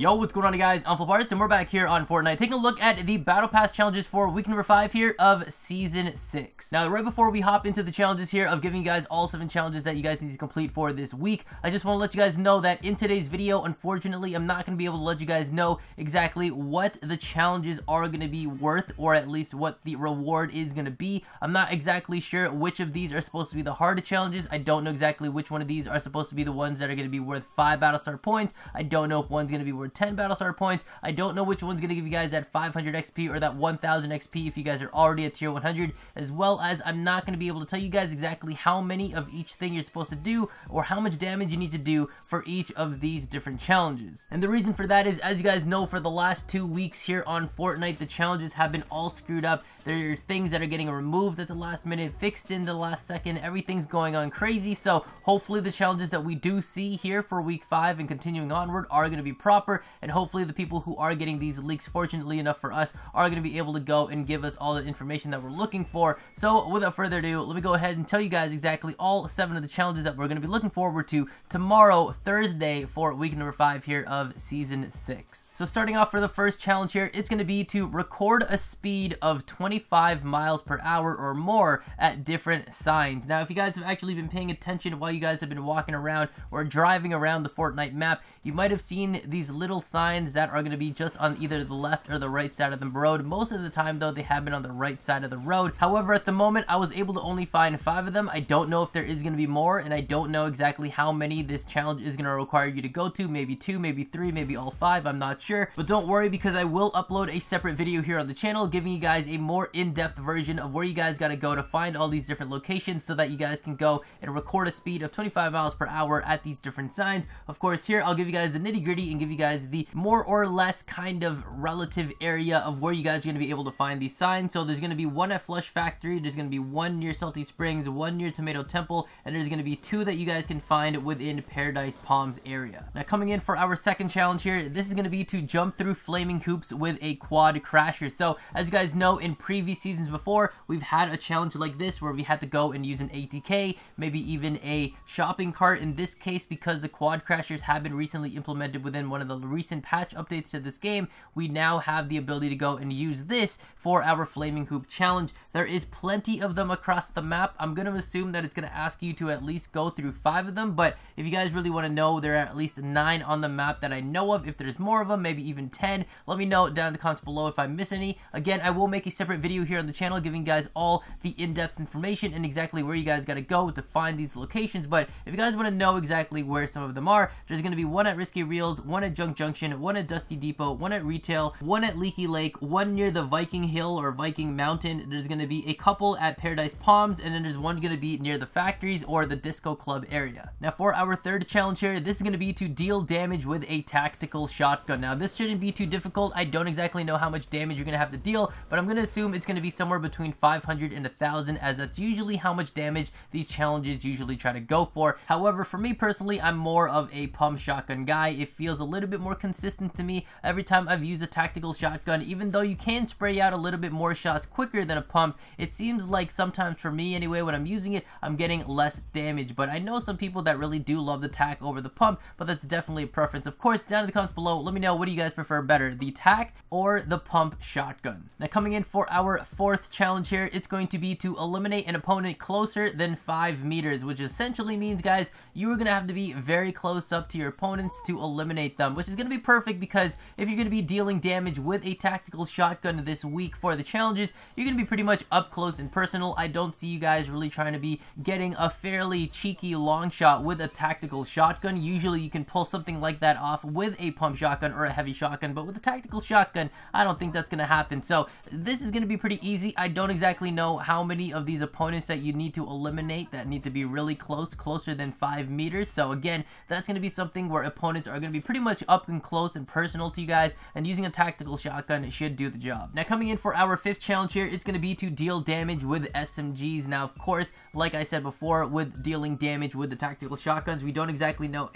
Yo, what's going on, guys? I'm FlipArtz, and we're back here on Fortnite taking a look at the Battle Pass challenges for week number 5 here of Season 6. Now, right before we hop into the challenges here of giving you guys all 7 challenges that you guys need to complete for this week, I just want to let you guys know that in today's video, unfortunately, I'm not going to be able to let you guys know exactly what the challenges are going to be worth, or at least what the reward is going to be. I'm not exactly sure which of these are supposed to be the harder challenges. I don't know exactly which one of these are supposed to be the ones that are going to be worth 5 Battlestar points. I don't know if one's going to be worth 10 Battlestar points. I don't know which one's going to give you guys that 500 XP or that 1000 XP if you guys are already at tier 100, as well as I'm not going to be able to tell you guys exactly how many of each thing you're supposed to do or how much damage you need to do for each of these different challenges. And the reason for that is, as you guys know, for the last 2 weeks here on Fortnite, the challenges have been all screwed up. There are things that are getting removed at the last minute, fixed in the last second, everything's going on crazy. So hopefully the challenges that we do see here for week 5 and continuing onward are going to be proper, and hopefully the people who are getting these leaks, fortunately enough for us, are going to be able to go and give us all the information that we're looking for. So without further ado, let me go ahead and tell you guys exactly all 7 of the challenges that we're going to be looking forward to tomorrow, Thursday, for week number 5 here of Season 6. So starting off for the first challenge here, it's going to be to record a speed of 25 miles per hour or more at different signs. Now, if you guys have actually been paying attention while you guys have been walking around or driving around the Fortnite map, you might have seen these little signs that are going to be just on either the left or the right side of the road. Most of the time, though, they have been on the right side of the road. However, at the moment, I was able to only find 5 of them. I don't know if there is going to be more, and I don't know exactly how many this challenge is going to require you to go to. Maybe 2, maybe 3, maybe all 5. I'm not sure. But don't worry, because I will upload a separate video here on the channel giving you guys a more in-depth version of where you guys got to go to find all these different locations so that you guys can go and record a speed of 25 miles per hour at these different signs. Of course, here I'll give you guys the nitty-gritty and give you guys the more or less kind of relative area of where you guys are going to be able to find these signs. So there's going to be 1 at Flush Factory, there's going to be 1 near Salty Springs, 1 near Tomato Temple, and there's going to be 2 that you guys can find within Paradise Palms area. Now, coming in for our second challenge here, this is going to be to jump through flaming hoops with a quad crasher. So as you guys know, in previous seasons before, we've had a challenge like this where we had to go and use an ATK, maybe even a shopping cart. In this case, because the quad crashers have been recently implemented within one of the recent patch updates to this game, we now have the ability to go and use this for our flaming hoop challenge. There is plenty of them across the map. I'm going to assume that it's going to ask you to at least go through 5 of them, but if you guys really want to know, there are at least 9 on the map that I know of. If there's more of them, maybe even 10, let me know down in the comments below if I miss any. Again, I will make a separate video here on the channel giving you guys all the in-depth information and exactly where you guys got to go to find these locations. But if you guys want to know exactly where some of them are, there's going to be 1 at Risky Reels, 1 at Junk Junction, 1 at Dusty Depot, 1 at Retail, 1 at Leaky Lake, 1 near the Viking Hill or Viking Mountain. There's going to be a couple at Paradise Palms, and then there's 1 going to be near the factories or the Disco Club area. Now, for our third challenge here, this is going to be to deal damage with a tactical shotgun. Now, this shouldn't be too difficult. I don't exactly know how much damage you're going to have to deal, but I'm going to assume it's going to be somewhere between 500 and 1,000, as that's usually how much damage these challenges usually try to go for. However, for me personally, I'm more of a pump shotgun guy. It feels a little bit more consistent to me every time I've used a tactical shotgun. Even though you can spray out a little bit more shots quicker than a pump, it seems like sometimes, for me anyway, when I'm using it, I'm getting less damage. But I know some people that really do love the tac over the pump, but that's definitely a preference. Of course, down in the comments below, let me know, what do you guys prefer better, the tac or the pump shotgun? Now, coming in for our fourth challenge here, it's going to be to eliminate an opponent closer than 5 meters, which essentially means, guys, you are going to have to be very close up to your opponents to eliminate them, which is going to be perfect because if you're going to be dealing damage with a tactical shotgun this week for the challenges, you're going to be pretty much up close and personal. I don't see you guys really trying to be getting a fairly cheeky long shot with a tactical shotgun. Usually you can pull something like that off with a pump shotgun or a heavy shotgun, but with a tactical shotgun, I don't think that's going to happen. So this is going to be pretty easy. I don't exactly know how many of these opponents that you need to eliminate that need to be really close, closer than 5 meters. So again, that's going to be something where opponents are going to be pretty much up and close and personal to you guys, and using a tactical shotgun should do the job. Now, coming in for our fifth challenge here, it's going to be to deal damage with SMGs. Now, of course, like I said before, with dealing damage with the tactical shotguns, we don't exactly know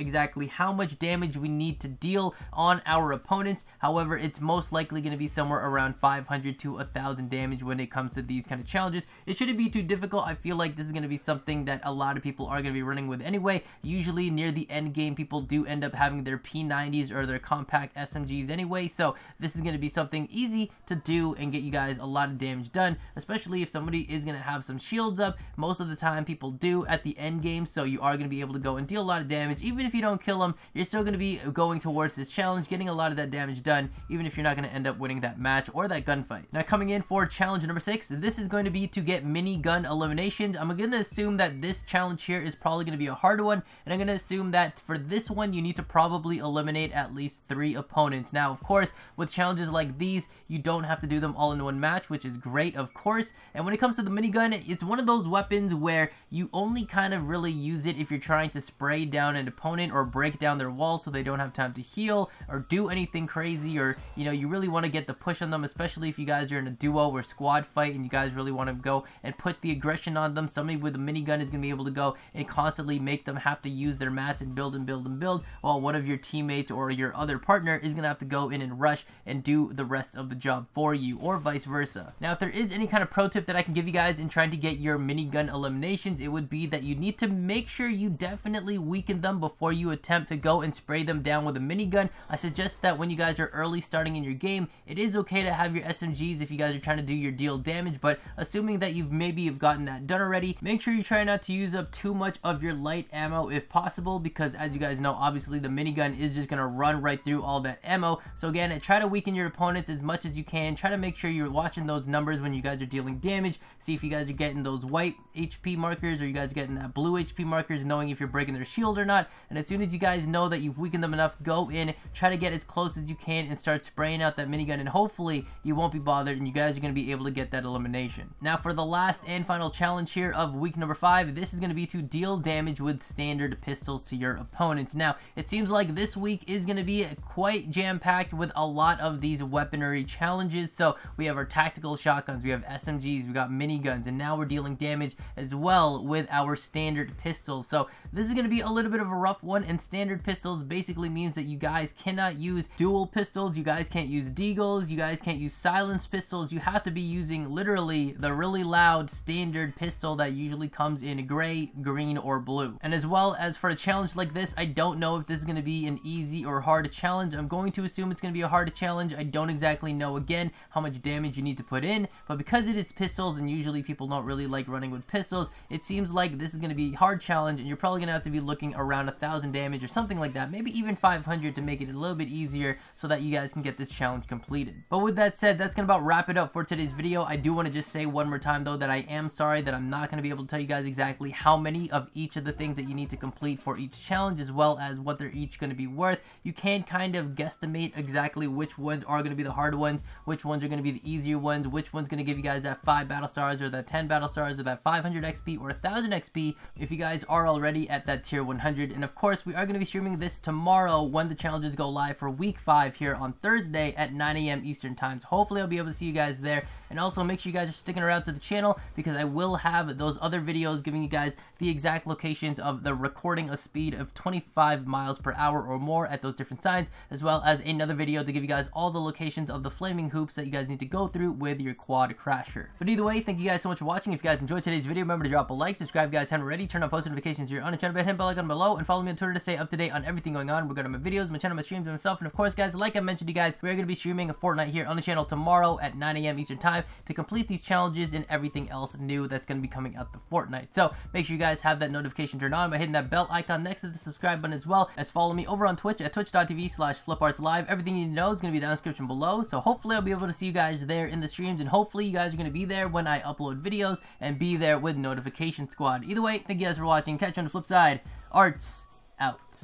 how much damage we need to deal on our opponents. However, it's most likely going to be somewhere around 500 to 1,000 damage when it comes to these kind of challenges. It shouldn't be too difficult. I feel like this is going to be something that a lot of people are going to be running with anyway. Usually near the end game, people do end up having their P90s or their compact SMGs anyway, so this is going to be something easy to do and get you guys a lot of damage done, especially if somebody is going to have some shields up. Most of the time people do at the end game, so you are going to be able to go and deal a lot of damage. Even if you don't kill them, you're still going to be going towards this challenge, getting a lot of that damage done, even if you're not going to end up winning that match or that gunfight. Now coming in for challenge number 6, this is going to be to get minigun eliminations. I'm going to assume that this challenge here is probably going to be a hard one, and I'm going to assume that for this one you need to probably eliminate at least 3 opponents. Now of course, with challenges like these, you don't have to do them all in one match, which is great of course. And when it comes to the minigun, it's one of those weapons where you only kind of really use it if you're trying to spray down an opponent or break down their wall so they don't have time to heal or do anything crazy, or you know, you really want to get the push on them, especially if you guys are in a duo or squad fight and you guys really want to go and put the aggression on them. Somebody with a minigun is going to be able to go and constantly make them have to use their mats and build and build and build, while one of your teammates or your other partner is going to have to go in and rush and do the rest of the job for you, or vice versa. Now if there is any kind of pro tip that I can give you guys in trying to get your minigun eliminations, it would be that you need to make sure you definitely weaken them before you attempt to go and spray them down with a minigun. I suggest that when you guys are early starting in your game, it is okay to have your SMGs if you guys are trying to do your deal damage, but assuming that you've gotten that done already, make sure you try not to use up too much of your light ammo if possible, because as you guys know, obviously the minigun is just going to run right through all that ammo. So again, try to weaken your opponents as much as you can. Try to make sure you're watching those numbers when you guys are dealing damage. See if you guys are getting those white HP markers or you guys are getting that blue HP markers, knowing if you're breaking their shield or not. And as soon as you guys know that you've weakened them enough, go in, try to get as close as you can and start spraying out that minigun, and hopefully you won't be bothered and you guys are going to be able to get that elimination. Now for the last and final challenge here of week number 5, this is going to be to deal damage with standard pistols to your opponents. Now it seems like this week is going to be quite jam-packed with a lot of these weaponry challenges. So we have our tactical shotguns, we have SMGs, we got miniguns, and now we're dealing damage as well with our standard pistols. So this is going to be a little bit of a rough one, and standard pistols basically means that you guys cannot use dual pistols, you guys can't use deagles, you guys can't use silenced pistols. You have to be using literally the really loud standard pistol that usually comes in gray, green, or blue. And as well as for a challenge like this, I don't know if this is going to be an easy or hard challenge. I'm going to assume it's going to be a hard challenge. I don't exactly know again how much damage you need to put in, but because it is pistols and usually people don't really like running with pistols, it seems like this is going to be a hard challenge, and you're probably going to have to be looking around 1,000 damage or something like that, maybe even 500 to make it a little bit easier so that you guys can get this challenge completed. But with that said, that's going to about wrap it up for today's video. I do want to just say one more time though that I am sorry that I'm not going to be able to tell you guys exactly how many of each of the things that you need to complete for each challenge, as well as what they're each going to be worth. You can kind of guesstimate exactly which ones are going to be the hard ones, which ones are going to be the easier ones, which one's going to give you guys that 5 battle stars or that 10 battle stars or that 500 XP or 1000 XP if you guys are already at that tier 100. And of course, we are going to be streaming this tomorrow when the challenges go live for week 5 here on Thursday at 9 AM Eastern time. So hopefully I'll be able to see you guys there, and also make sure you guys are sticking around to the channel because I will have those other videos giving you guys the exact locations of the recording a speed of 25 miles per hour or more at those different signs, as well as another video to give you guys all the locations of the flaming hoops that you guys need to go through with your quad crasher. But either way, thank you guys so much for watching. If you guys enjoyed today's video, remember to drop a like, subscribe if you guys haven't already, turn on post notifications here on the channel, hit the bell icon below, and follow me on Twitter to stay up to date on everything going on regarding my videos, my channel, my streams, and myself. And of course guys, like I mentioned to you guys, we're going to be streaming a Fortnite here on the channel tomorrow at 9 AM Eastern time to complete these challenges and everything else new that's going to be coming out the Fortnite. So make sure you guys have that notification turned on by hitting that bell icon next to the subscribe button, as well as follow me over on Twitch at twitch.tv/FlipArtzLive. Everything you need to know is going to be down in the description below. So hopefully I'll be able to see you guys there in the streams, and hopefully you guys are going to be there when I upload videos and be there with Notification Squad. Either way, thank you guys for watching. Catch you on the flip side. Arts out.